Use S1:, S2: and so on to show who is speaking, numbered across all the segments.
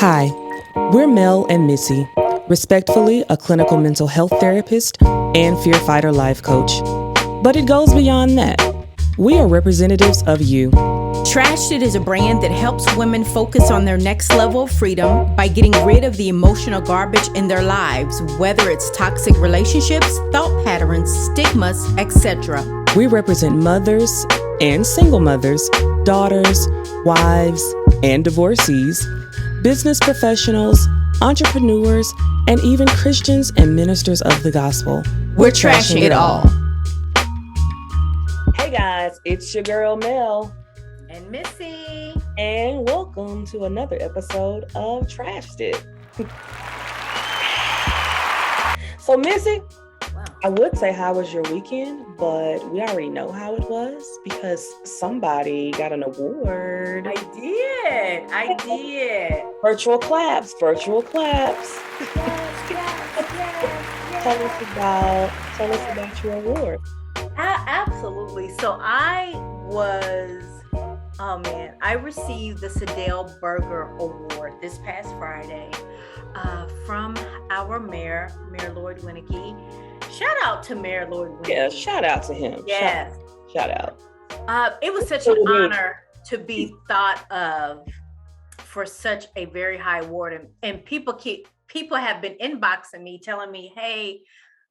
S1: Hi, we're Mel and Missy, respectfully a clinical mental health therapist and fear fighter life coach. But it goes beyond that. We are representatives of you.
S2: Trashed It is a brand that helps women focus on their next level of freedom by getting rid of the emotional garbage in their lives, whether it's toxic relationships, thought patterns, stigmas, etc.
S1: We represent mothers and single mothers, daughters, wives, and divorcees, business professionals, entrepreneurs, and even Christians and ministers of the gospel.
S2: We're trashing it all.
S1: Hey guys, it's your girl Mel.
S2: And Missy.
S1: And welcome to another episode of Trashed It. So Missy,
S2: Wow.
S1: I would say how was your weekend, but we already know how it was because somebody got an award.
S2: I did.
S1: Virtual claps.
S2: Yes.
S1: Tell us about your award.
S2: Absolutely. So I received the Sadell Burger Award this past Friday from our mayor, Mayor Lloyd Winnicky. Shout out to Mayor Lloyd Winnicky.
S1: Yeah, shout out to him.
S2: Yes.
S1: Shout out.
S2: It was such an honor to be thought of for such a very high award. And people have been inboxing me telling me, hey,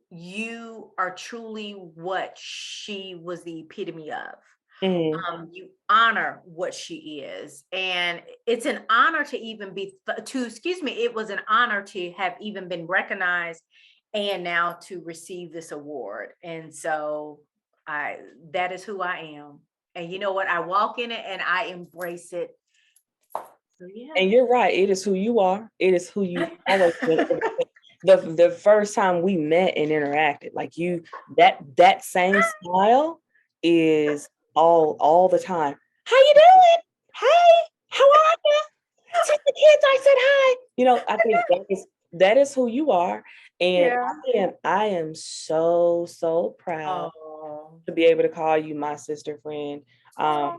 S2: you are truly what she was the epitome of.
S1: Mm.
S2: You honor what she is. And it's an honor to even it was an honor to have even been recognized and now to receive this award. And so that is who I am. And you know what? I walk in it and I embrace it. So, yeah.
S1: And you're right. It is who you are. It is who you always been. The first time we met and interacted, like you, that same style is all the time. How you doing? Hey, how are you? To the kids, I said hi. You know, I think that is who you are. And
S2: Yeah.
S1: I am so proud to be able to call you my sister friend. I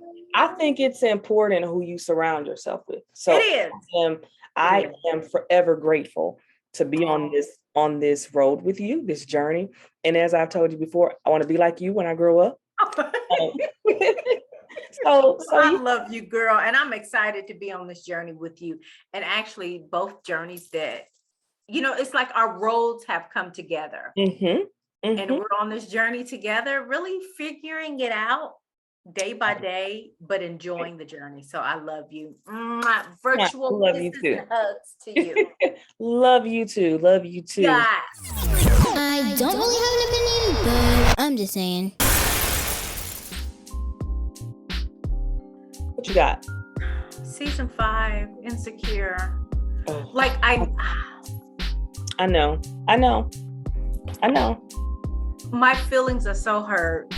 S1: think it's important who you surround yourself with. So
S2: It is.
S1: I am forever grateful to be on this road with you, this journey. And as I've told you before, I want to be like you when I grow up. So
S2: I love you, girl. And I'm excited to be on this journey with you. And actually both journeys that, it's like our roads have come together. And we're on this journey together, really figuring it out day by day, but enjoying the journey. So I love you. Virtual kisses and hugs to you.
S1: Love you too.
S2: Yes.
S3: I don't really have an opinion, but I'm just saying.
S1: What you got?
S2: Season 5, Insecure.
S1: Oh.
S2: Like
S1: I know.
S2: My feelings are so hurt.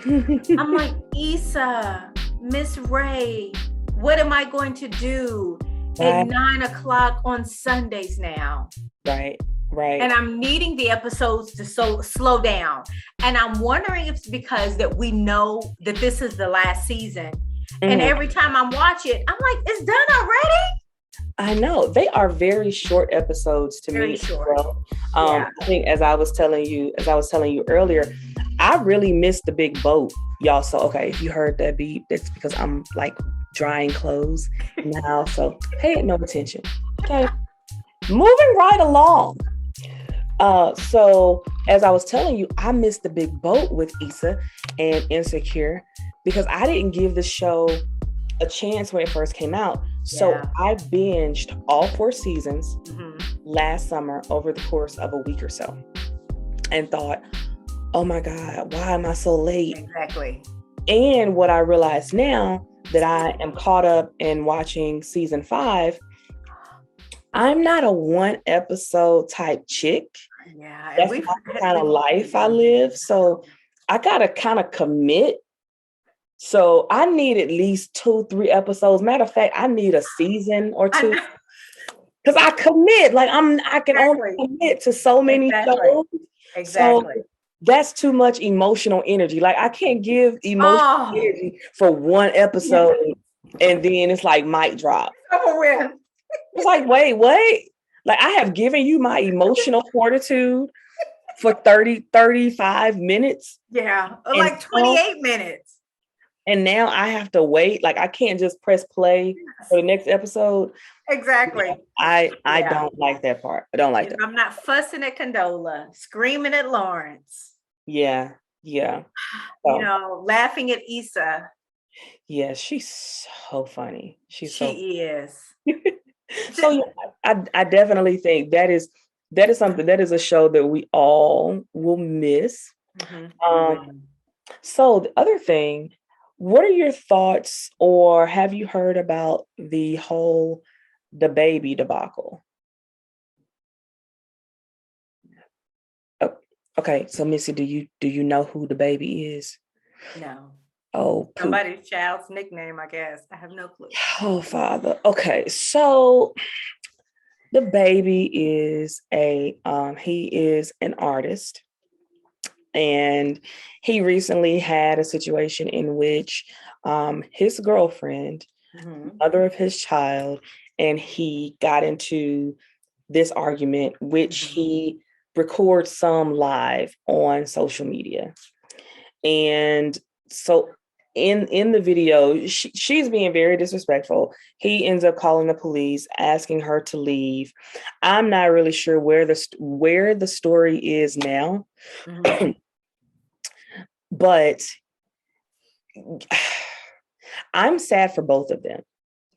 S2: I'm like, Issa, Miss Ray, what am I going to do at 9:00 on Sundays now?
S1: Right.
S2: And I'm needing the episodes to slow down. And I'm wondering if it's because that we know that this is the last season. And every time I'm watching, I'm like, it's done already?
S1: I know. They are very short episodes to
S2: Very
S1: me.
S2: short.
S1: Well. I think as I was telling you earlier, I really missed the big boat, y'all. So, okay, if you heard that beep, that's because I'm like drying clothes now. So pay it no attention. Okay. Moving right along. So as I was telling you, I missed the big boat with Issa and Insecure because I didn't give the show a chance when it first came out. So I binged all 4 seasons last summer over the course of a week or so and thought, oh my God, why am I so late?
S2: Exactly.
S1: And what I realize now that I am caught up in watching season 5, I'm not a 1 episode type chick.
S2: Yeah.
S1: That's not the kind of life I live. So I got to kind of commit. So I need at least 2-3 episodes. Matter of fact, I need a season or 2 because I commit. Like I can only commit to so many shows.
S2: Exactly.
S1: So that's too much emotional energy. Like I can't give emotional energy for 1 episode and then it's like mic drop.
S2: Over with.
S1: It's like, wait, what? Like, I have given you my emotional fortitude for 35 minutes.
S2: Yeah,
S1: And
S2: like 28 minutes.
S1: And now I have to wait. Like, I can't just press play for the next episode.
S2: Exactly.
S1: Yeah, I don't like that part. I don't like that.
S2: I'm not fussing at Condola, screaming at Lawrence.
S1: Yeah.
S2: You know, laughing at Issa.
S1: Yeah, she's so funny.
S2: She is.
S1: So yeah, I definitely think that is something, that is a show that we all will miss. So the other thing, what are your thoughts, or have you heard about the whole DaBaby debacle? Oh, okay, so Missy, do you know who DaBaby is?
S2: No.
S1: Oh,
S2: somebody's child's nickname, I guess. I have no clue.
S1: Oh, Father. Okay, so DaBaby is he is an artist, and he recently had a situation in which his girlfriend, mother of his child, and he got into this argument, which he records some live on social media. And so in the video, she's being very disrespectful. He ends up calling the police, asking her to leave. I'm not really sure where the story is now. But I'm sad for both of them,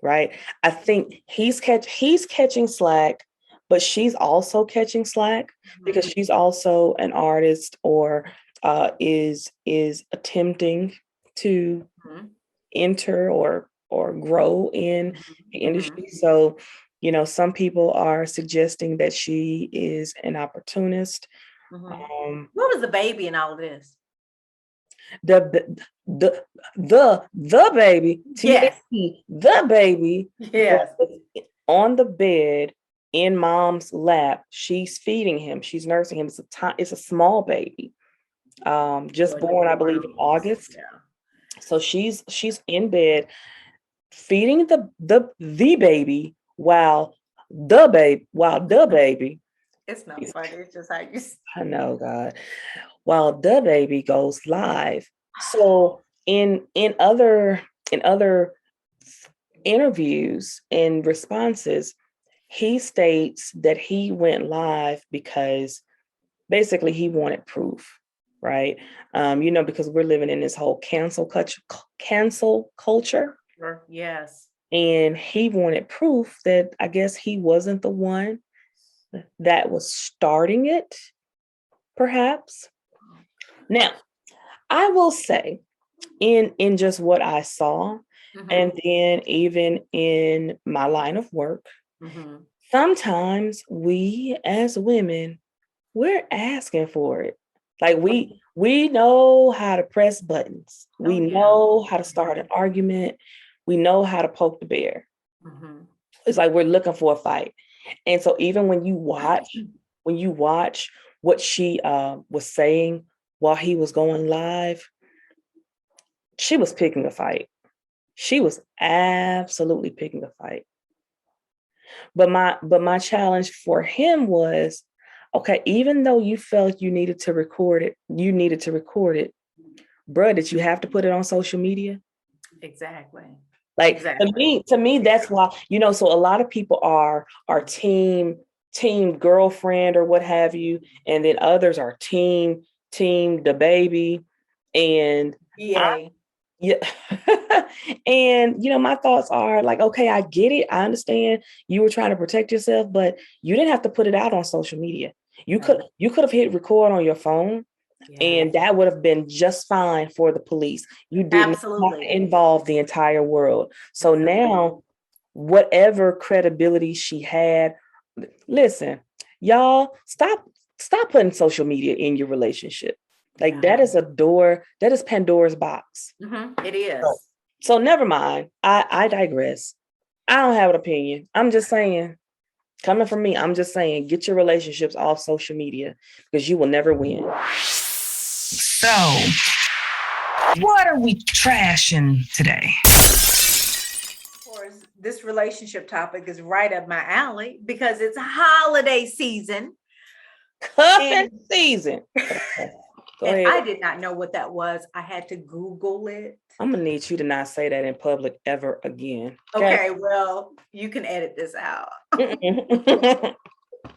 S1: right? I think he's catching slack, but she's also catching slack because she's also an artist, or is attempting to enter or grow in the industry. So, some people are suggesting that she is an opportunist.
S2: What was the baby in all of this?
S1: The baby,
S2: yes.
S1: the baby,
S2: yes,
S1: on the bed in mom's lap. She's feeding him. She's nursing him. It's a small baby, just born, I believe, in August.
S2: Yeah.
S1: So she's in bed feeding the baby while the baby.
S2: It's not funny. It's just how you.
S1: I know, God. While the baby goes live. So in other interviews and responses, he states that he went live because basically he wanted proof, right? Because we're living in this whole cancel culture.
S2: Yes.
S1: And he wanted proof that, I guess, he wasn't the one that was starting it, perhaps. Now, I will say, in just what I saw, and then even in my line of work, sometimes we as women, we're asking for it. Like we know how to press buttons. We know how to start an argument. We know how to poke the bear. It's like we're looking for a fight. And so even when you watch what she was saying while he was going live, she was picking a fight. She was absolutely picking a fight. But my challenge for him was, okay, even though you felt you needed to record it, bro, did you have to put it on social media?
S2: Exactly.
S1: Like, to me, that's why, so a lot of people are team girlfriend or what have you. And then others are team DaBaby. And and my thoughts are like, okay, I get it. I understand you were trying to protect yourself, but you didn't have to put it out on social media. You could have hit record on your phone. And that would have been just fine for the police. You didn't have to involve the entire world. So now, whatever credibility she had, listen, y'all, stop putting social media in your relationship. Like that is Pandora's box.
S2: It is.
S1: So never mind. I digress. I don't have an opinion. I'm just saying, coming from me, I'm just saying, get your relationships off social media because you will never win. So, what are we trashing today?
S2: For course, this relationship topic is right up my alley because it's holiday season.
S1: Cuffing season. Go
S2: And
S1: ahead.
S2: I did not know what that was. I had to Google it.
S1: I'm gonna need you to not say that in public ever again.
S2: Okay, well, you can edit this out.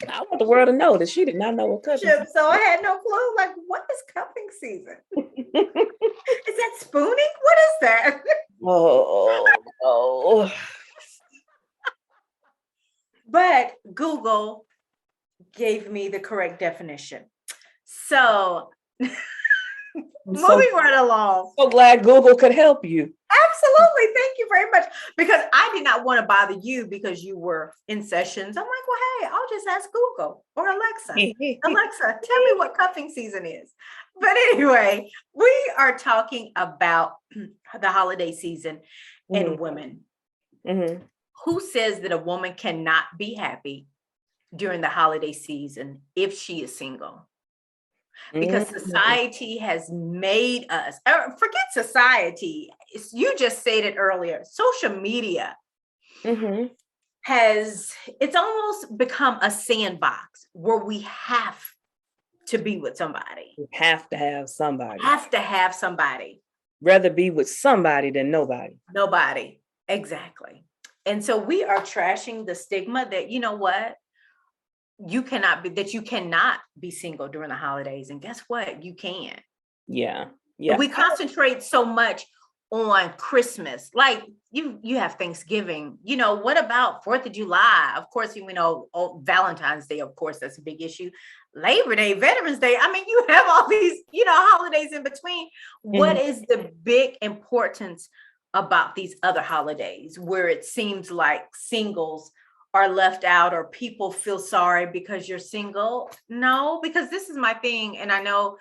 S1: I want the world to know that she did not know what cuffing.
S2: So I had no clue. Like, what is cuffing season? Is that spooning? What is that?
S1: Oh.
S2: But Google gave me the correct definition. So moving right along.
S1: So glad Google could help you.
S2: Absolutely. Thank you very much. Because I did not want to bother you because you were in sessions. I'm like, well, hey, I'll just ask Google or Alexa. Alexa, tell me what cuffing season is. But anyway, we are talking about the holiday season and women.
S1: Mm-hmm.
S2: Who says that a woman cannot be happy during the holiday season if she is single? Because society has made us, forget society, you just said it earlier, social media it's almost become a sandbox where we have to be with somebody.
S1: We have to have somebody. Rather be with somebody than nobody.
S2: Nobody. Exactly. And so we are trashing the stigma that, you know what? You cannot be single during the holidays. And guess what? You can.
S1: Yeah.
S2: We concentrate so much on Christmas. Like you have Thanksgiving, what about 4th of July? Of course, Valentine's Day, of course, that's a big issue. Labor Day, Veterans Day. I mean, you have all these, holidays in between. What is the big importance about these other holidays where it seems like singles are left out or people feel sorry because you're single? No, because this is my thing. And I know,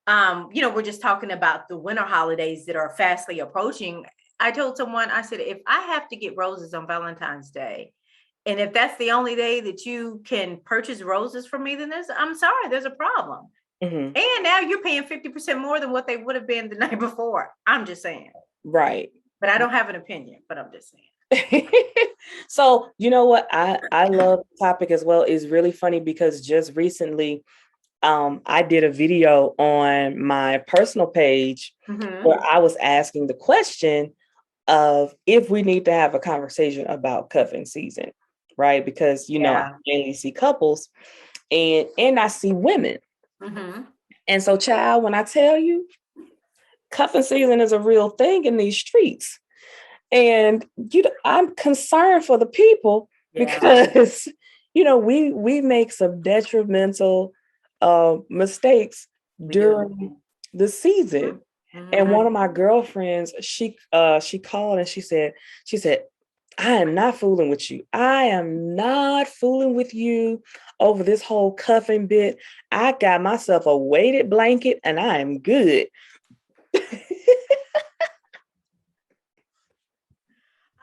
S2: we're just talking about the winter holidays that are fastly approaching. I told someone, I said, if I have to get roses on Valentine's Day, and if that's the only day that you can purchase roses from me, then I'm sorry, there's a problem. And now you're paying 50% more than what they would have been the night before. I'm just saying.
S1: Right.
S2: But I don't have an opinion, but I'm just saying.
S1: So, you know what? I love the topic as well. It's really funny because just recently, I did a video on my personal page where I was asking the question of if we need to have a conversation about cuffing season, right? Because, I mainly see couples and I see women. And so, child, when I tell you, cuffing season is a real thing in these streets. And I'm concerned for the people because, we make some detrimental mistakes during the season. And one of my girlfriends, she called and she said, I am not fooling with you. I am not fooling with you over this whole cuffing bit. I got myself a weighted blanket and I am good.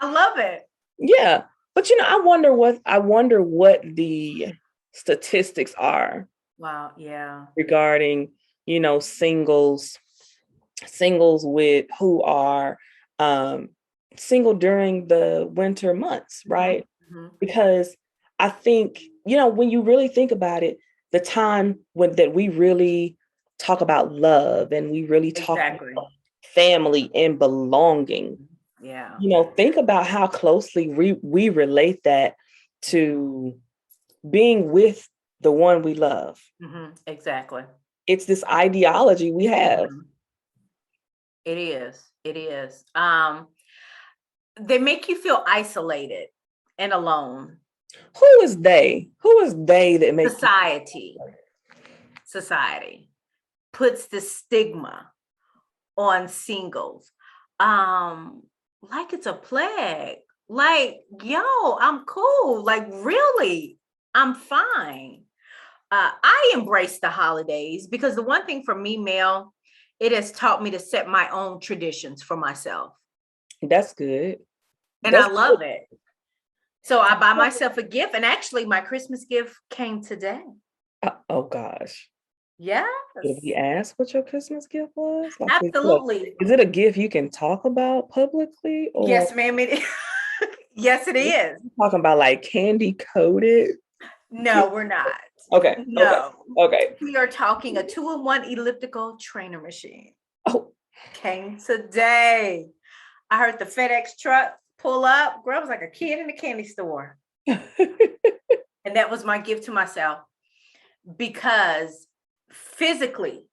S2: I love it.
S1: Yeah. But I wonder what the statistics are.
S2: Wow. Yeah.
S1: Regarding, singles with who are single during the winter months, right? Because I think, when you really think about it, the time that we really talk about love and we really talk about family and belonging.
S2: Yeah.
S1: Think about how closely we relate that to being with the one we love.
S2: Exactly.
S1: It's this ideology we have.
S2: It is. They make you feel isolated and alone.
S1: Who is they? Who is they that makes
S2: Society puts the stigma on singles. Like it's a plague. Like, yo, I'm cool. Like, really, I'm fine. I embrace the holidays because the one thing for me, Mel, it has taught me to set my own traditions for myself.
S1: That's good.
S2: And I love it. So I buy myself a gift. And actually, my Christmas gift came today.
S1: Oh, gosh.
S2: Yes.
S1: Did we ask what your Christmas gift was?
S2: Absolutely.
S1: Is it a gift you can talk about publicly? Or?
S2: Yes, ma'am. It is. Yes, it is.
S1: Talking about like candy coated.
S2: No, we're not.
S1: Okay.
S2: No.
S1: Okay.
S2: We are talking a 2-in-1 elliptical trainer machine.
S1: Oh.
S2: Came today. I heard the FedEx truck pull up. Girl, I was like a kid in a candy store. And that was my gift to myself, because physically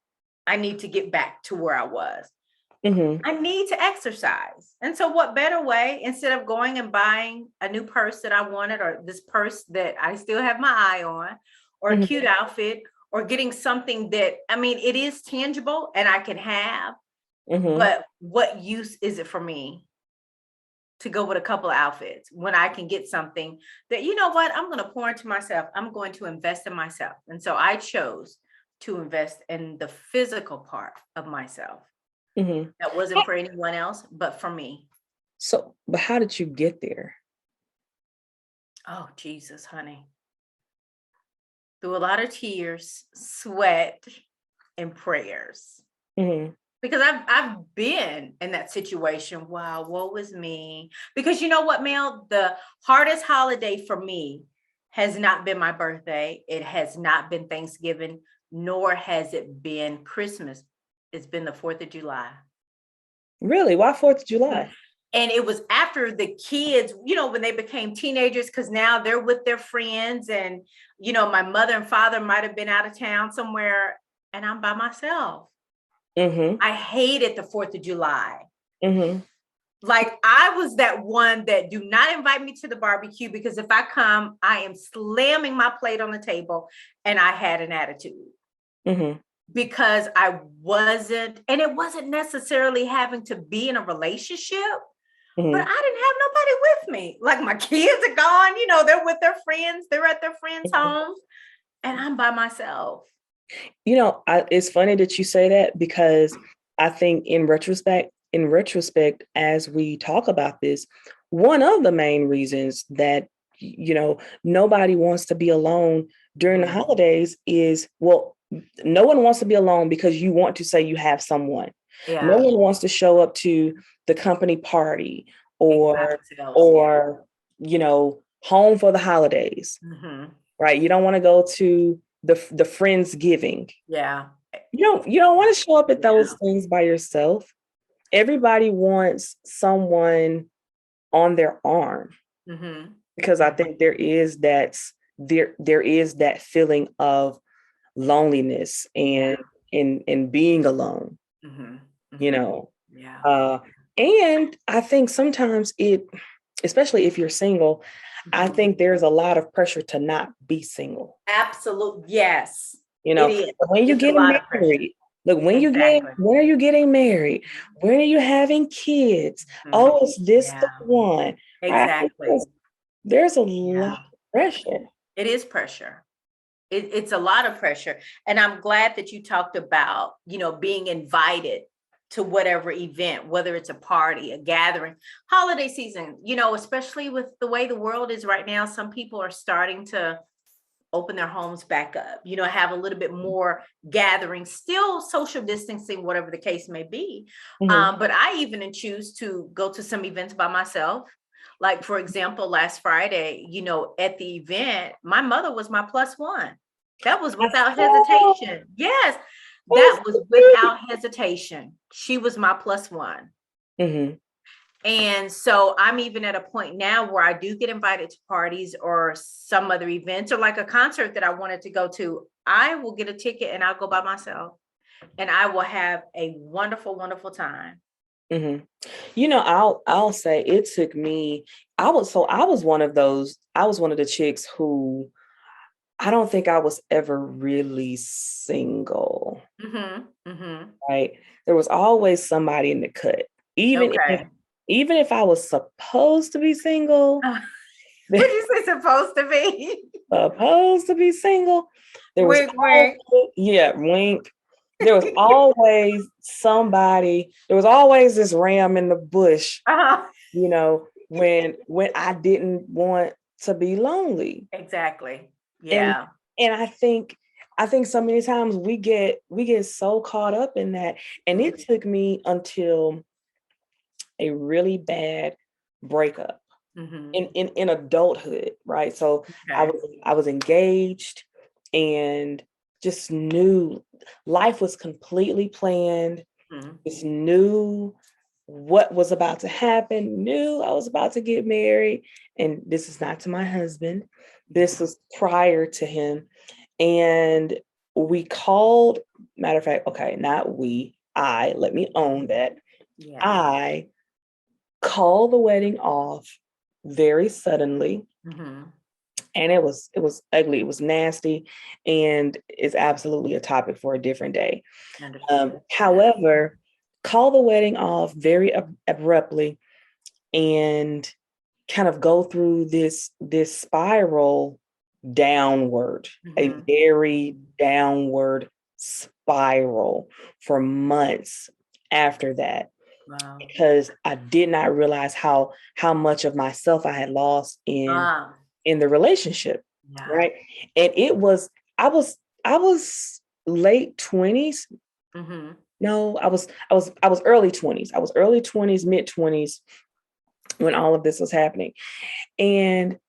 S2: I need to get back to where I was.
S1: Mm-hmm.
S2: I need to exercise. And so what better way, instead of going and buying a new purse that I wanted, or this purse that I still have my eye on, or a cute outfit, or getting something that, I mean, it is tangible and I can have, but what use is it for me to go with a couple of outfits when I can get something that, you know what, I'm going to pour into myself. I'm going to invest in myself. And so I chose to invest in the physical part of myself. That wasn't for anyone else, but for me.
S1: So, but how did you get there?
S2: Oh, Jesus, honey. Through a lot of tears, sweat, and prayers. Because I've been in that situation. Wow, woe is me. Because you know what, Mel? The hardest holiday for me has not been my birthday. It has not been Thanksgiving, nor has it been Christmas. It's been the 4th of July.
S1: Really? Why 4th of July?
S2: And it was after the kids, you know, when they became teenagers, because now they're with their friends, and, you know, my mother and father might have been out of town somewhere, and I'm by myself. I hated the 4th of July. Like, I was that one that do not invite me to the barbecue, because if I come, I am slamming my plate on the table, and I had an attitude. Because I wasn't, and it wasn't necessarily having to be in a relationship, but I didn't have nobody with me. Like, my kids are gone, you know, they're with their friends, they're at their friends' homes, and I'm by myself.
S1: You know, it's funny that you say that, because I think in retrospect, as we talk about this, one of the main reasons that, you know, nobody wants to be alone during the holidays is, well, no one wants to be alone because you want to say you have someone. No one wants to show up to the company party or, you know, home for the holidays, right? You don't want to go to the Friendsgiving. You don't want to show up at those things by yourself. Everybody wants someone on their arm, because I think there is that feeling of loneliness and being alone, you know. And I think sometimes especially if you're single, I think there's a lot of pressure to not be single.
S2: Absolutely. Yes.
S1: You know, when you get married, look, when are you getting married? When are you having kids? Oh, is this the one?
S2: Exactly.
S1: There's a lot of pressure.
S2: It is pressure. It's a lot of pressure. And I'm glad that you talked about, you know, being invited to whatever event, whether it's a party, a gathering, holiday season, you know, especially with the way the world is right now, some people are starting to open their homes back up, you know, have a little bit more gathering, still social distancing, whatever the case may be. But I even choose to go to some events by myself. Like, for example, last Friday, you know, at the event, my mother was my +1. That was without hesitation. Yes, that was without hesitation. She was my +1. And so I'm even at a point now where I do get invited to parties or some other events, or like a concert that I wanted to go to. I will get a ticket and I'll go by myself, and I will have a wonderful, wonderful time.
S1: You know, I'll say it took me, I was one of the chicks who, I don't think I was ever really single. Right. There was always somebody in the cut. Even if I was supposed to be single.
S2: What did you say, supposed to be?
S1: Supposed to be single. There was
S2: wink.
S1: Wink. There was always somebody, there was always this ram in the bush, you know, when I didn't want to be lonely.
S2: Exactly. Yeah.
S1: And I think so many times we get so caught up in that. And it took me until a really bad breakup in adulthood, right? So
S2: Okay.
S1: I was engaged and just knew life was completely planned. Just knew what was about to happen, knew I was about to get married. And this is not to my husband. This was prior to him. And we called, matter of fact, okay, not we, let me own that.
S2: Yeah.
S1: I called the wedding off very suddenly. And it was ugly, it was nasty, and it's absolutely a topic for a different day. However, call the wedding off very abruptly and kind of go through this spiral downward, a very downward spiral for months after that. Wow. Because I did not realize how much of myself I had lost in the relationship. Yeah. Right. And I was late 20s. No, I was early 20s. I was early 20s, mid 20s when all of this was happening. And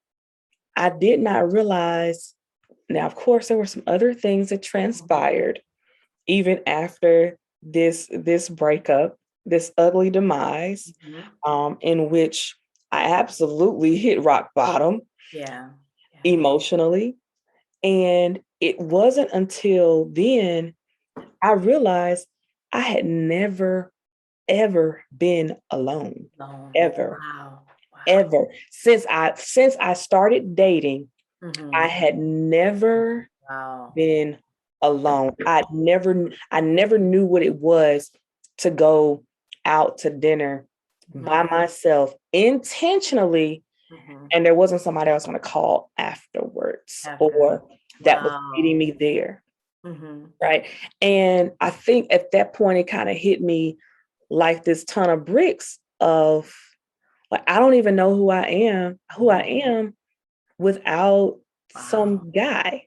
S1: I did not realize, now, of course, there were some other things that transpired even after this breakup, this ugly demise, in which I absolutely hit rock bottom. Yeah. Emotionally. And it wasn't until then I realized I had never, ever been alone. Ever. Wow. Ever. Since I started dating, I had never been alone. I never knew what it was to go out to dinner by myself intentionally. And there wasn't somebody else going to call afterwards or that was meeting me there. Right. And I think at that point, it kind of hit me like this ton of bricks of like, I don't even know who I am without some guy.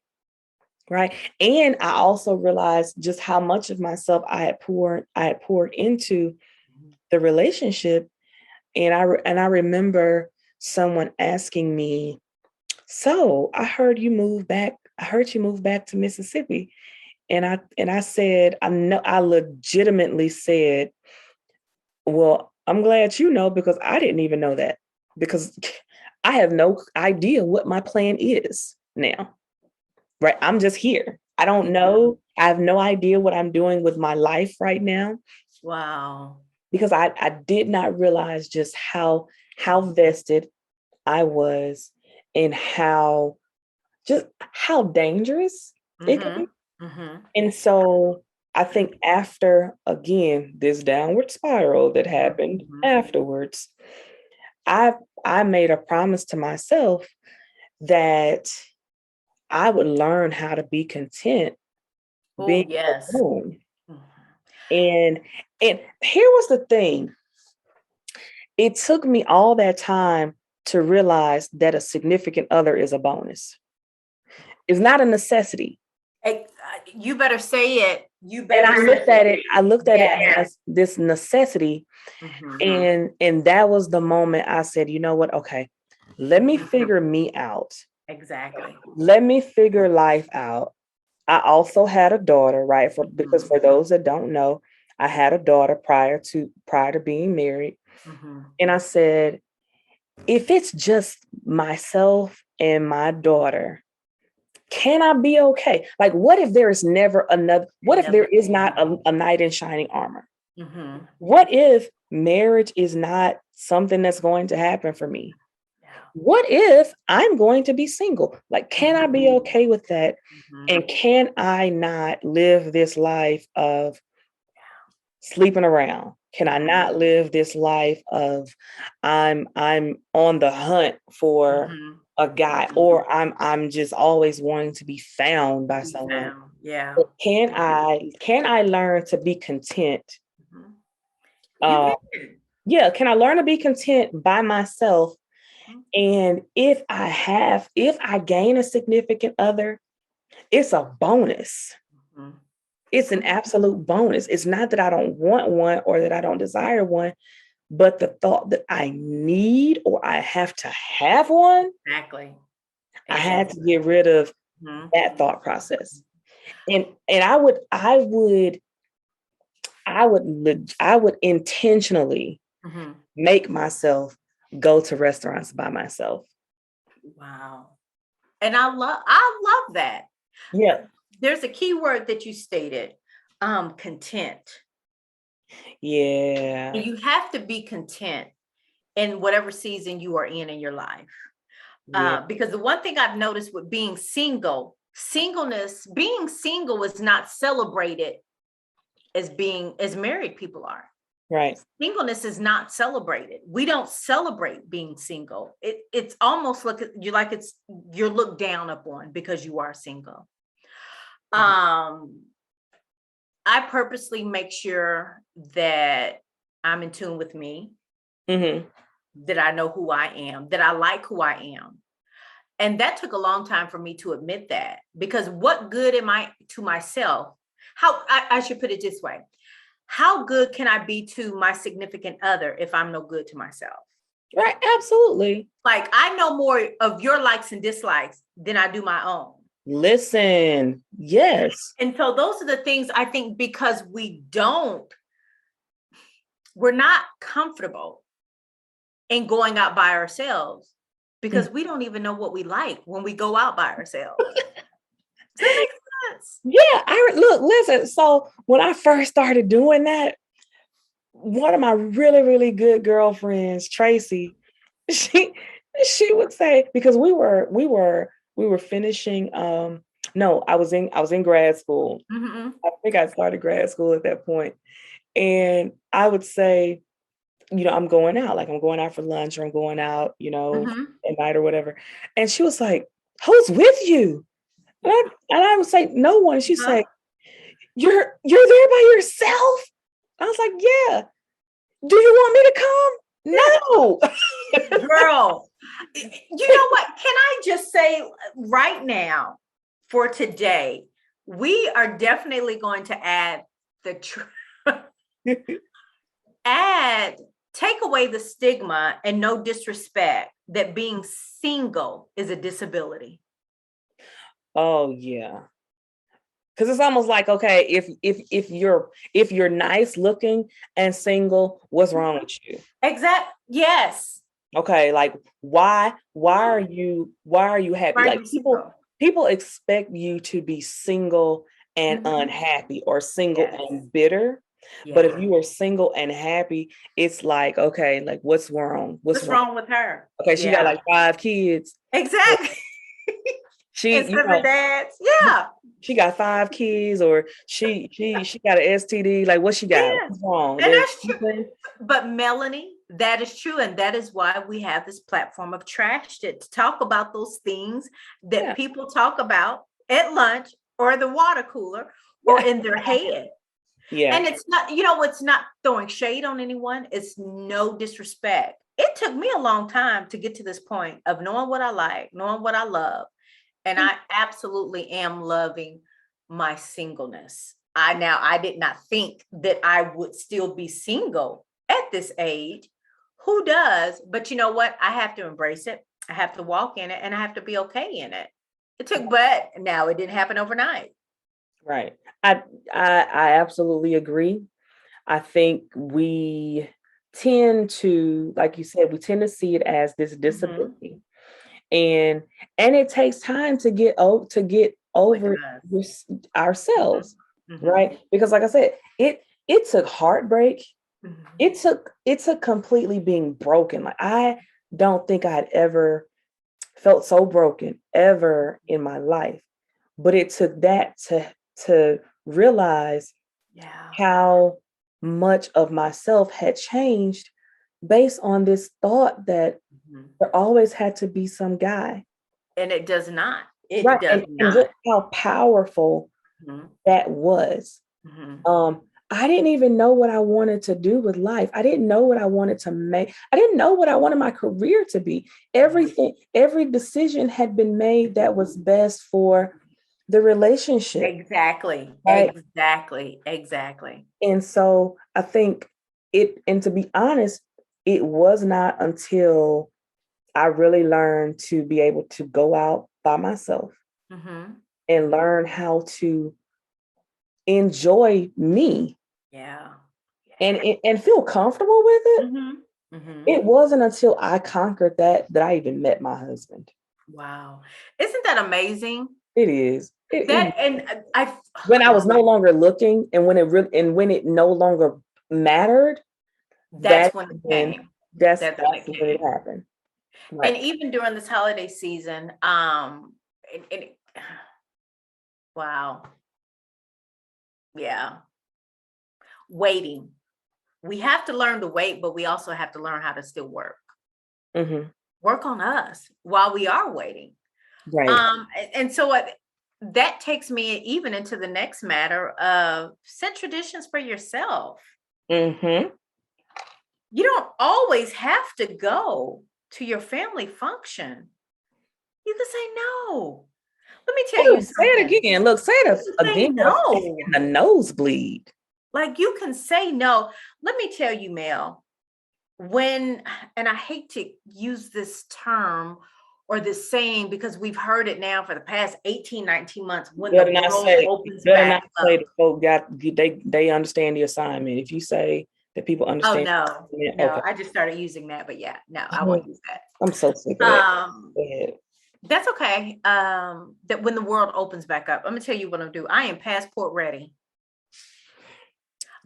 S1: Right. And I also realized just how much of myself I had poured into the relationship. And I remember someone asking me, so I heard you moved back to Mississippi. And I said, I legitimately said, well, I'm glad you know, because I didn't even know that, because I have no idea what my plan is now. Right. I'm just here. I don't know. I have no idea what I'm doing with my life right now. Wow. Because I did not realize just how vested I was and how dangerous it could be. And so I think after, again, this downward spiral that happened afterwards, I made a promise to myself that I would learn how to be content being alone. And here was the thing. It took me all that time to realize that a significant other is a bonus. It's not a necessity.
S2: You better say it.
S1: And I looked at it as this necessity. And that was the moment I said, you know what? Okay, let me figure me out. Exactly. Let me figure life out. I also had a daughter, right? Because for those that don't know, I had a daughter prior to being married. And I said, if it's just myself and my daughter, can I be okay? Like, what if there is never another? What if there is not a knight in shining armor? What if marriage is not something that's going to happen for me? What if I'm going to be single? Like, can I be okay with that? And can I not live this life of sleeping around? Can I not live this life of I'm on the hunt for a guy, or I'm just always wanting to be found by someone? Yeah. But can I learn to be content? Yeah, can I learn to be content by myself? And if I gain a significant other, it's a bonus. It's an absolute bonus. It's not that I don't want one or that I don't desire one, but the thought that I need or I have to have one,
S2: Exactly.
S1: I had to get rid of that thought process. And I would intentionally make myself go to restaurants by myself.
S2: Wow. And I love that.
S1: Yeah.
S2: There's a key word that you stated, content.
S1: Yeah.
S2: And you have to be content in whatever season you are in your life. Because the one thing I've noticed with being single, being single is not celebrated as married people are.
S1: Right.
S2: Singleness is not celebrated. We don't celebrate being single. It's almost like you're looked down upon because you are single. I purposely make sure that I'm in tune with me, that I know who I am, that I like who I am. And that took a long time for me to admit that, because what good am I to myself? I should put it this way. How good can I be to my significant other if I'm no good to myself?
S1: Right. Absolutely.
S2: Like, I know more of your likes and dislikes than I do my own.
S1: Listen. Yes.
S2: And so those are the things I think, because we're not comfortable in going out by ourselves, because we don't even know what we like when we go out by ourselves. Does that make sense?
S1: Yeah. Listen. So when I first started doing that, one of my really, really good girlfriends, Tracy, she would say, because we were finishing, no, I was in grad school. I think I started grad school at that point. And I would say, I'm going out, like I'm going out for lunch, or I'm going out, at night or whatever. And she was like, who's with you? And I would say, no one. She'd say, you're there by yourself? I was like, yeah. Do you want me to come? No.
S2: Girl, you know what? Can I just say right now, for today, we are definitely going to add take away the stigma and no disrespect that being single is a disability.
S1: Oh yeah. Because it's almost like, okay, if you're nice looking and single, what's wrong with you?
S2: Exactly. Yes.
S1: Okay, like why are you happy? Like people expect you to be single and unhappy, or single and bitter. Yeah. But if you are single and happy, it's like, okay, like what's wrong? What's
S2: wrong with her?
S1: Okay, she got like 5 kids.
S2: Exactly.
S1: She
S2: dads. Yeah.
S1: She got 5 kids, or she got an STD. Like, what she got?
S2: Yeah.
S1: What's wrong?
S2: And that's true. But Melanie, that is true. And that is why we have this platform of Trash It, to talk about those things that people talk about at lunch or the water cooler or in their head. Yeah. And it's not, it's not throwing shade on anyone. It's no disrespect. It took me a long time to get to this point of knowing what I like, knowing what I love. And I absolutely am loving my singleness. I did not think that I would still be single at this age. Who does? But you know what? I have to embrace it. I have to walk in it, and I have to be okay in it. But now it didn't happen overnight.
S1: Right. I absolutely agree. I think we tend to, like you said, we tend to see it as this disability. And it takes time to get over ourselves, right? Because like I said, it took heartbreak. It took completely being broken. Like, I don't think I had ever felt so broken ever in my life. But it took that to realize how much of myself had changed based on this thought that there always had to be some guy.
S2: And it does not.
S1: It does not. And just how powerful that was. I didn't even know what I wanted to do with life. I didn't know what I wanted to make. I didn't know what I wanted my career to be. Every decision had been made that was best for the relationship.
S2: Exactly. Right? Exactly.
S1: And so I think and to be honest, it was not until I really learned to be able to go out by myself and learn how to enjoy me.
S2: Yeah.
S1: And feel comfortable with it. It wasn't until I conquered that I even met my husband.
S2: Wow. Isn't that amazing?
S1: It is.
S2: When
S1: I was no longer looking, and when it no longer mattered,
S2: that's when it came.
S1: That's when it happened.
S2: Right. And even during this holiday season, wow. Yeah. Waiting. We have to learn to wait, but we also have to learn how to still work. Work on us while we are waiting.
S1: Right.
S2: And so that takes me even into the next matter of set traditions for yourself. You don't always have to go to your family function. You can say no. Let me tell you something.
S1: Say it again. Look, say it again.
S2: No.
S1: The nosebleed.
S2: Like, you can say no. Let me tell you, Mel, and I hate to use this term or this saying because we've heard it now for the past 18, 19 months, when the world opens back up.
S1: The folk they understand the assignment. If you say that people understand.
S2: Oh, no, okay. I just started using that, but yeah, no, I won't use that.
S1: I'm so sick of that.
S2: That's okay. That when the world opens back up, I'm gonna tell you what I'm gonna do. I am passport ready.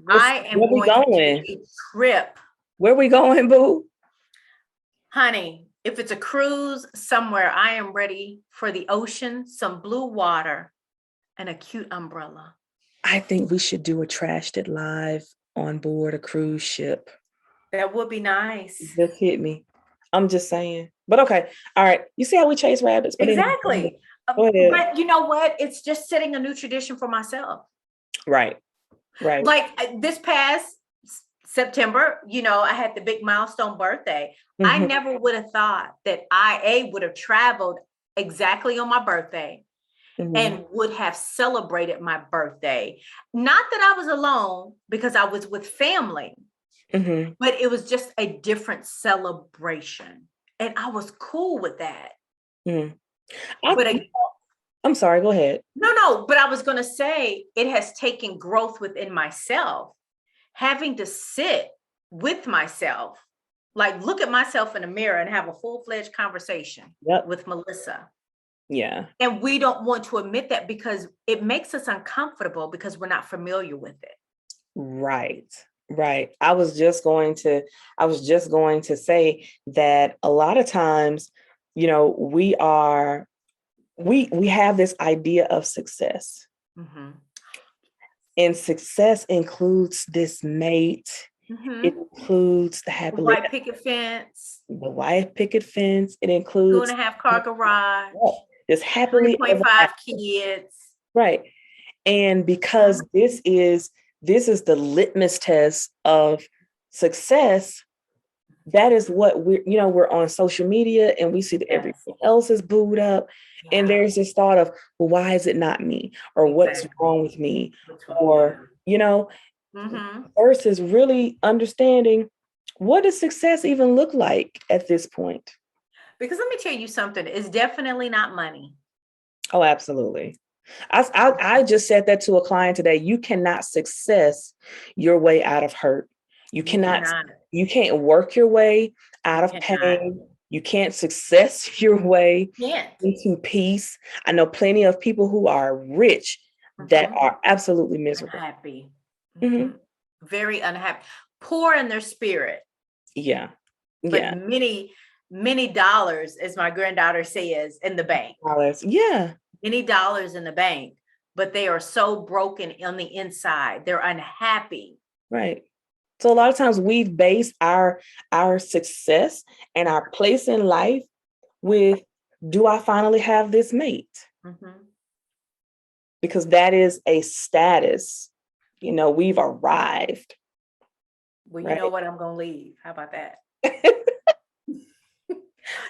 S2: I am going to take a trip.
S1: Where we going, boo?
S2: Honey, if it's a cruise somewhere, I am ready for the ocean, some blue water, and a cute umbrella.
S1: I think we should do a Trashed It live on board a cruise ship.
S2: That would be nice.
S1: Just hit me. I'm just saying. But okay. All right. You see how we chase rabbits?
S2: But exactly. But you know what? It's just setting a new tradition for myself.
S1: Right.
S2: Like this past September, I had the big milestone birthday. I never would have thought that I would have traveled exactly on my birthday and would have celebrated my birthday. Not that I was alone, because I was with family, but it was just a different celebration. And I was cool with that.
S1: I'm sorry, go ahead.
S2: No, but I was going to say it has taken growth within myself, having to sit with myself, like look at myself in the mirror and have a full-fledged conversation with Melissa.
S1: Yeah.
S2: And we don't want to admit that because it makes us uncomfortable because we're not familiar with it. Right.
S1: I was just going to say that a lot of times, we have this idea of success. And success includes this mate. It includes the happily
S2: white picket fence.
S1: The white picket fence. It includes
S2: 2.5-car garage.
S1: This happily
S2: 3.5 kids.
S1: Right. And because this is the litmus test of success, that is what we're on social media and we see that everything else is booed up. Yeah. And there's this thought of, well, why is it not me? Or what's wrong with me? Or, versus really understanding, what does success even look like at this point?
S2: Because let me tell you something, it's definitely not money.
S1: Oh, absolutely. I just said that to a client today. You cannot success your way out of hurt. You can't work your way out of pain. You can't success your way into peace. I know plenty of people who are rich that are absolutely miserable.
S2: Unhappy. Very unhappy. Poor in their spirit.
S1: Yeah.
S2: But many, many dollars, as my granddaughter says, in the bank.
S1: Yeah.
S2: Many dollars in the bank, but they are so broken on the inside. They're unhappy.
S1: Right. So a lot of times we've based our success and our place in life with, do I finally have this mate? Because that is a status. We've arrived.
S2: Well, you know what? I'm going to leave. How about that? Did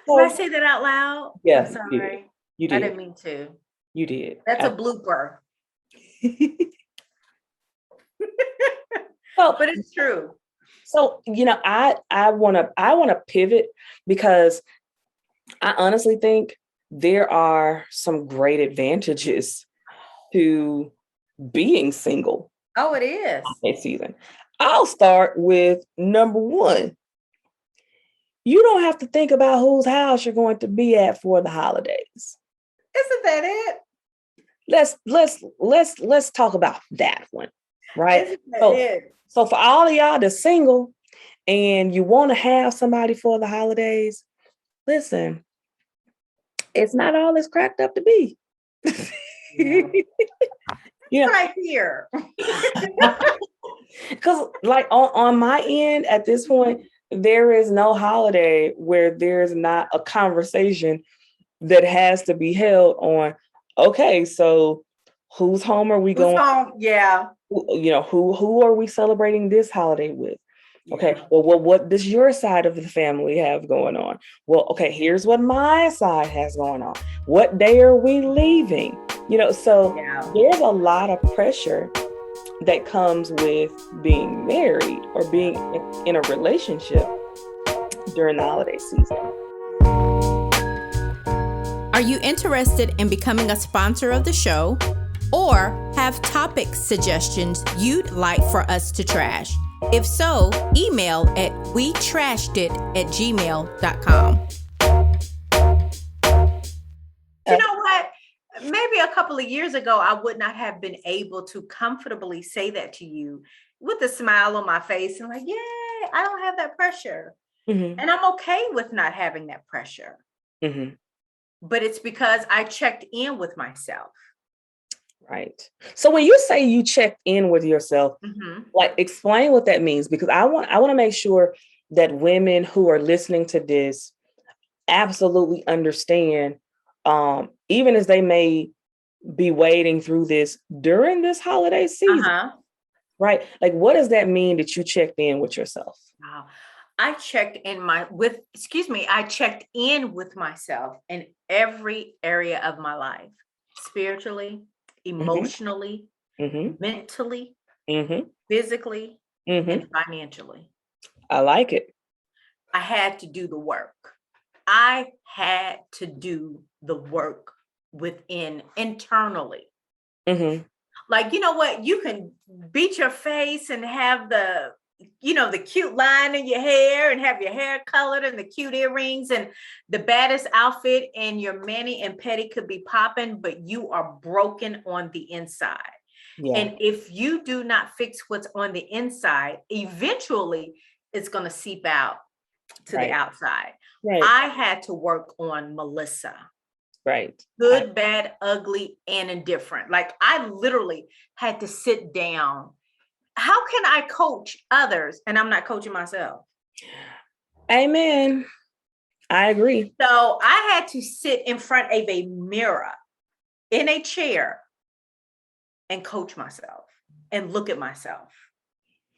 S2: I say that out loud?
S1: Yeah.
S2: I'm sorry.
S1: You did.
S2: I didn't mean to.
S1: You did.
S2: That's a blooper. But it's true.
S1: So, I want to pivot because I honestly think there are some great advantages to being single
S2: Oh, it is.
S1: this season. I'll start with number one. You don't have to think about whose house you're going to be at for the holidays.
S2: Isn't that it?
S1: Let's talk about that one, right?
S2: Isn't that it?
S1: So for all of y'all that's single and you want to have somebody for the holidays, listen, it's not all it's cracked up to be.
S2: Yeah. Right here.
S1: Because like on my end at this point, there is no holiday where there's not a conversation that has to be held on, okay, so whose home are we going?
S2: Home? Yeah.
S1: Who are we celebrating this holiday with? Okay, well, what does your side of the family have going on? Well, okay, here's what my side has going on. What day are we leaving? So there's a lot of pressure that comes with being married or being in a relationship during the holiday season.
S4: Are you interested in becoming a sponsor of the show or have topic suggestions you'd like for us to trash? If so, email at wetrashedit@gmail.com.
S2: You know what? Maybe a couple of years ago, I would not have been able to comfortably say that to you with a smile on my face and like, yay, I don't have that pressure. Mm-hmm. And I'm okay with not having that pressure. Mm-hmm. But it's because I checked in with myself.
S1: Right. So when you say you checked in with yourself, mm-hmm. like explain what that means, because I want to make sure that women who are listening to this absolutely understand, even as they may be wading through this during this holiday season, right? Like, what does that mean that you checked in with yourself?
S2: Wow. I checked in with myself in every area of my life, spiritually, emotionally, mm-hmm. mentally, mm-hmm. physically, mm-hmm. and financially.
S1: I like it.
S2: I had to do the work. I had to do the work internally. Mm-hmm. Like, you know what? You can beat your face and have the cute line in your hair and have your hair colored and the cute earrings and the baddest outfit and your mani and pedi could be popping, but you are broken on the inside. Yeah. And if you do not fix what's on the inside, eventually it's going to seep out to the outside. Right. I had to work on Melissa.
S1: Right.
S2: Good, bad, ugly, and indifferent. Like I literally had to sit down. How can I coach others and I'm not coaching myself?
S1: Amen. I agree.
S2: So I had to sit in front of a mirror in a chair and coach myself and look at myself.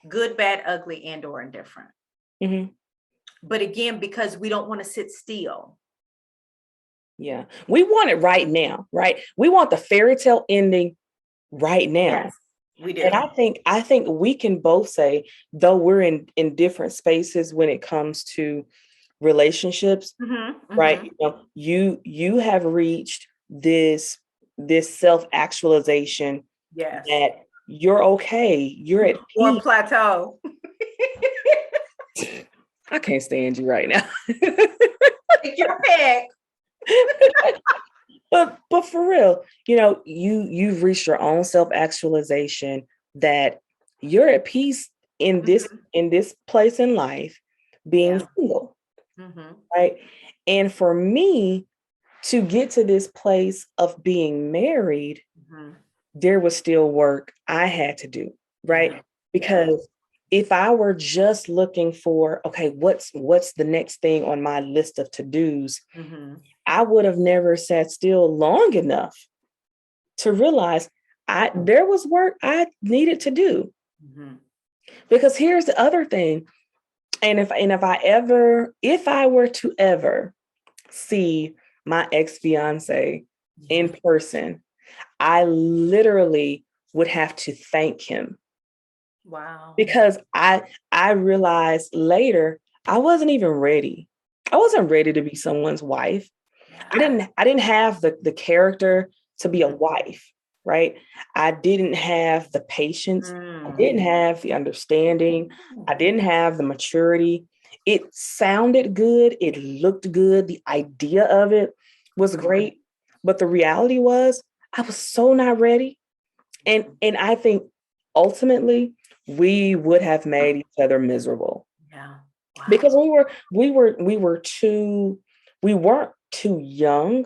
S2: Good, bad, ugly, and or indifferent. Mm-hmm. But again, because we don't want to sit still.
S1: Yeah. We want it right now, right? We want the fairy tale ending right now.
S2: Yes. We do.
S1: And I think we can both say, though we're in different spaces when it comes to relationships, mm-hmm, right? Mm-hmm. You have reached this self-actualization.
S2: Yes.
S1: That you're okay. You're at peace.
S2: Or plateau.
S1: I can't stand you right now.
S2: Take your pick.
S1: But for real, you've reached your own self-actualization that you're at peace in this mm-hmm. in this place in life, being single, mm-hmm. right? And for me to get to this place of being married, mm-hmm. there was still work I had to do, right? Yeah. Because if I were just looking for, okay, what's the next thing on my list of to-dos, mm-hmm. I would have never sat still long enough to realize there was work I needed to do. Mm-hmm. Because here's the other thing. And if I were to ever see my ex-fiance in person, I literally would have to thank him
S2: Wow.
S1: Because I realized later I wasn't even ready. I wasn't ready to be someone's wife.
S2: Yeah.
S1: I didn't have the character to be a wife, right? I didn't have the patience. I didn't have the understanding. I didn't have the maturity. It sounded good. It looked good. The idea of it was great. But the reality was I was so not ready. And I think ultimately we would have made each other miserable.
S2: Yeah. Wow.
S1: Because we weren't too young,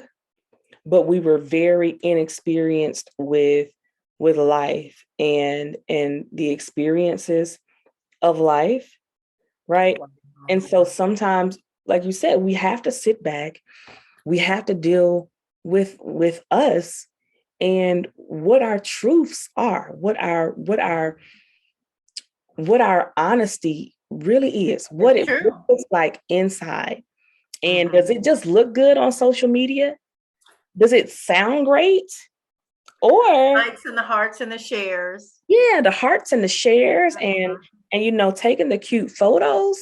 S1: but we were very inexperienced with life and the experiences of life, right?
S2: Wow.
S1: And so sometimes, like you said, we have to sit back, we have to deal with us and what our truths are, what our honesty really is, what
S2: It's
S1: it
S2: true.
S1: looks like inside. And does it just look good on social media? Does it sound great? Or
S2: Likes and the hearts and the shares.
S1: yeah, the hearts and the shares and taking the cute photos.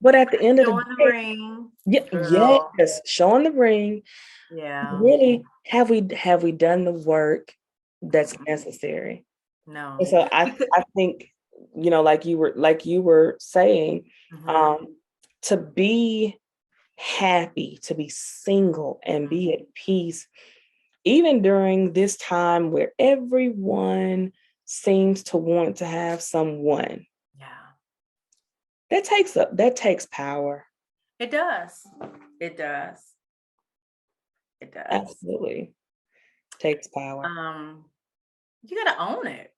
S1: But at the end of the
S2: Showing the
S1: day,
S2: ring. Girl.
S1: yes, showing the ring.
S2: Yeah.
S1: Really, have we done the work that's necessary?
S2: No.
S1: And so I think, like you were saying, to be happy, to be single and be at peace, even during this time where everyone seems to want to have someone.
S2: Yeah.
S1: That takes power.
S2: It does. It does. It does.
S1: Absolutely. Takes power.
S2: You got to own it.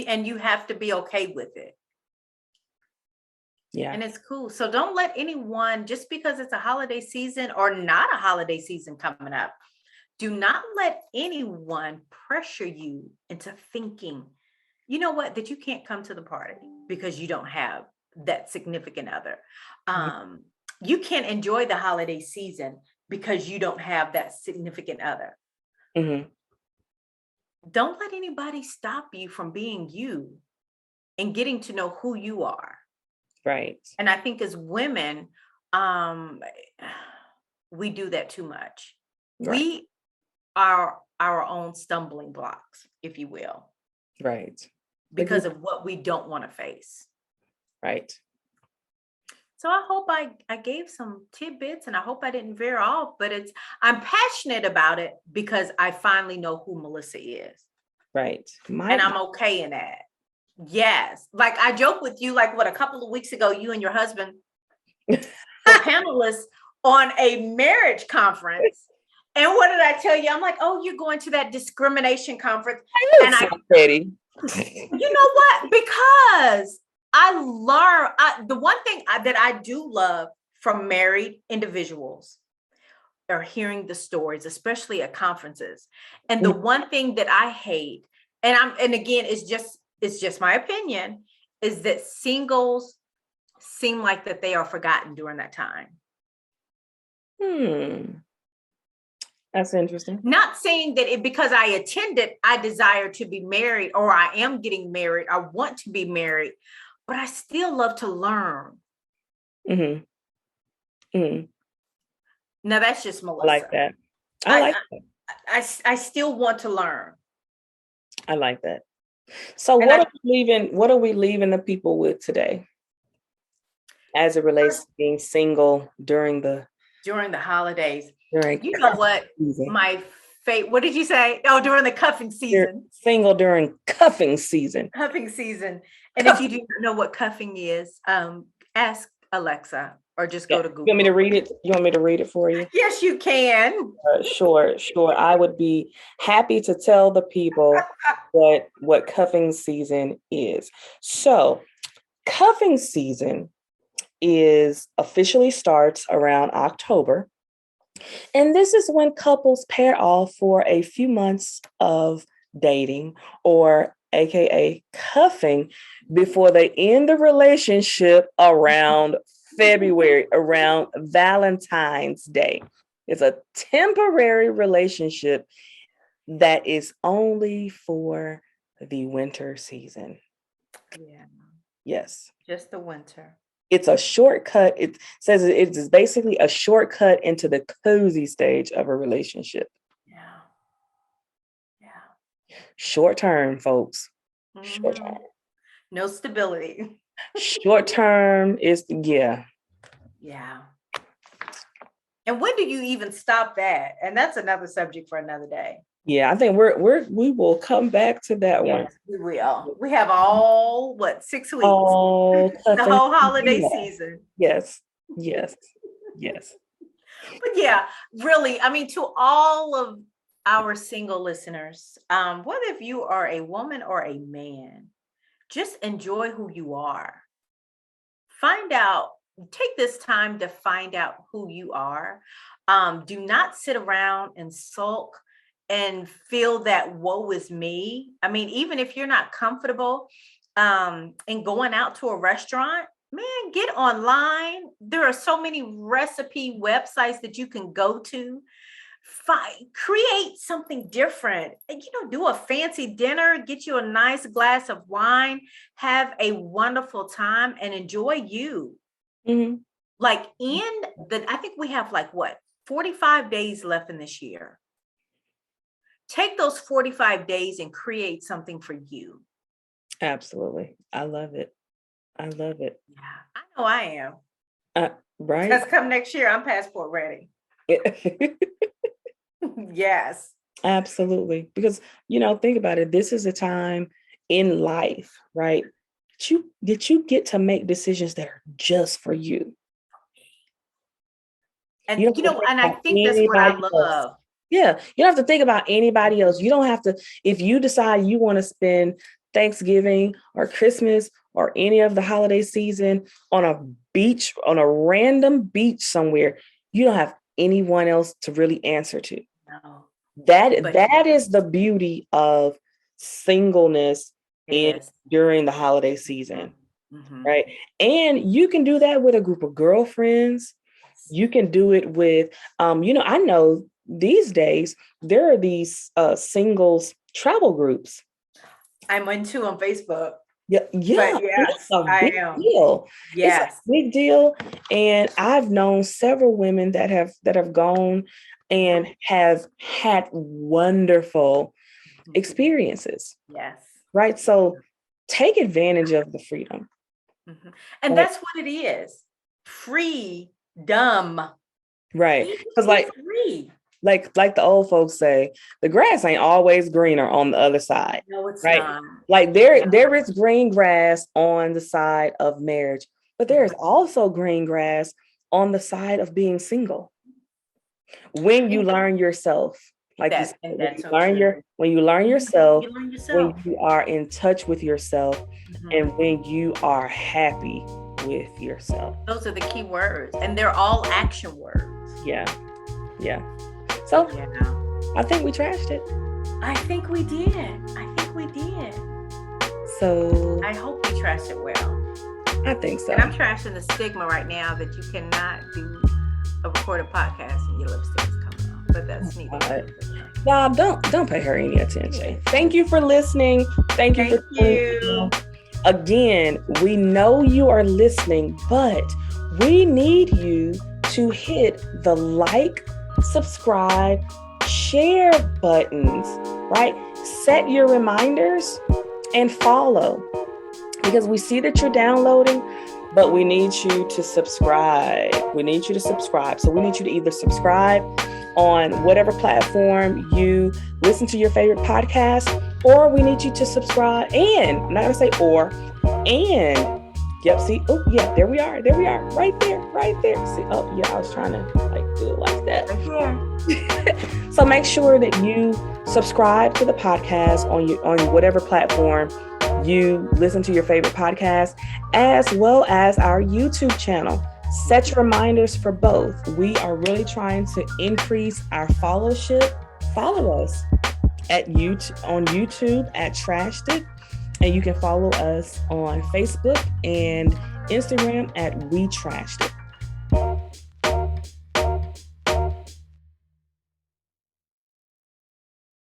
S2: And you have to be okay with it.
S1: Yeah.
S2: And it's cool. So don't let anyone, just because it's a holiday season or not a holiday season coming up, do not let anyone pressure you into thinking, you know what, that you can't come to the party because you don't have that significant other. You can't enjoy the holiday season because you don't have that significant other. Don't let anybody stop you from being you and getting to know who you are.
S1: Right.
S2: And I think as women, we do that too much. Right. We are our own stumbling blocks, if you will.
S1: Right.
S2: Because of what we don't want to face.
S1: Right.
S2: So I hope I gave some tidbits and I hope I didn't veer off, but I'm passionate about it because I finally know who Melissa is.
S1: Right.
S2: And I'm okay in that. Yes. Like I joke with you, like a couple of weeks ago, you and your husband were panelists on a marriage conference. And what did I tell you? I'm like, oh, you're going to that discrimination conference.
S1: And Freddie.
S2: You know what? Because I learned the one thing that I do love from married individuals are hearing the stories, especially at conferences. And the one thing that I hate, and again, it's just my opinion, is that singles seem like that they are forgotten during that time.
S1: That's interesting.
S2: Not saying that because I attended, I desire to be married or I am getting married, I want to be married, but I still love to learn. Now that's just Melissa.
S1: I like that.
S2: I still want to learn.
S1: I like that. So what are we leaving the people with today as it relates to being single during the
S2: holidays?
S1: You
S2: know what? My fate. What did you say? Oh, during the cuffing season.
S1: Single during cuffing season.
S2: Cuffing season. And if you do not know what cuffing is, ask Alexa or just go to Google.
S1: You want me to read it? You want me to read it for you?
S2: Yes, you can.
S1: Sure. I would be happy to tell the people what cuffing season is. So, cuffing season officially starts around October. And this is when couples pair off for a few months of dating, or AKA cuffing, before they end the relationship around February, around Valentine's Day. It's a temporary relationship that is only for the winter season.
S2: Yeah.
S1: Yes.
S2: Just the winter.
S1: It's a shortcut. It says it is basically a shortcut into the cozy stage of a relationship.
S2: Yeah. Yeah.
S1: Short term, folks. Short
S2: Mhm.
S1: term.
S2: No stability.
S1: Short term is, yeah.
S2: Yeah. And when do you even stop that? And that's another subject for another day.
S1: Yeah, I think we will come back to that one.
S2: Yes, we will. We have all 6 weeks?
S1: Oh,
S2: The whole holiday season.
S1: Yes, yes, yes.
S2: But yeah, really, I mean, to all of our single listeners, whether if you are a woman or a man, just enjoy who you are. Take this time to find out who you are. Do not sit around and sulk and feel that woe is me. I mean, even if you're not comfortable in going out to a restaurant, man, get online. There are so many recipe websites that you can go to. Create something different. Do a fancy dinner, get you a nice glass of wine, have a wonderful time, and enjoy you.
S1: Mm-hmm.
S2: I think we have 45 days left in this year. Take those 45 days and create something for you.
S1: Absolutely. I love it. I love it.
S2: Yeah, I know I am.
S1: Right.
S2: Because come next year, I'm passport ready. Yes.
S1: Absolutely. Because, think about it. This is a time in life, right? That you get to make decisions that are just for you.
S2: And, and I think that's what I love.
S1: Else. Yeah. You don't have to think about anybody else. You don't have to, if you decide you want to spend Thanksgiving or Christmas or any of the holiday season on a beach, on a random beach somewhere, you don't have anyone else to really answer to.
S2: No.
S1: That is the beauty of singleness during the holiday season, right? And you can do that with a group of girlfriends. You can do it with, I know these days there are these singles travel groups.
S2: I'm into on Facebook.
S1: Yeah.
S2: But yes, I am.
S1: Deal.
S2: Yes,
S1: it's a big deal. And I've known several women that have gone and have had wonderful experiences.
S2: Yes.
S1: Right. So take advantage of the freedom.
S2: Mm-hmm. And that's what it is. Freedom.
S1: Right. Because
S2: free.
S1: Like the old folks say, the grass ain't always greener on the other side.
S2: No, it's
S1: right?
S2: not.
S1: Like there is green grass on the side of marriage, but there is also green grass on the side of being single. When you learn yourself, when you learn yourself, when you are in touch with yourself, and when you are happy with yourself.
S2: Those are the key words, and they're all action words.
S1: Yeah. So I think we trashed it.
S2: I think we did.
S1: So
S2: I hope we trashed it well.
S1: I think so.
S2: And I'm trashing the stigma right now that you cannot do a recorded podcast and your lipstick is coming off. But that's neither.
S1: Y'all don't pay her any attention. Thank you for listening. Thank you. Again, we know you are listening, but we need you to hit the like, subscribe, share buttons, right? Set your reminders and follow, because we see that you're downloading, but we need you to subscribe. So we need you to either subscribe on whatever platform you listen to your favorite podcast, or we need you to subscribe and, I'm not going to say or, and yep, see, oh yeah, there we are, right there. See, oh yeah, I was trying to do it like that.
S2: Right.
S1: So make sure that you subscribe to the podcast on whatever platform you listen to your favorite podcast, as well as our YouTube channel. Set reminders for both. We are really trying to increase our followership. Follow us on YouTube at Trashed It. And you can follow us on Facebook and Instagram at We Trashed It.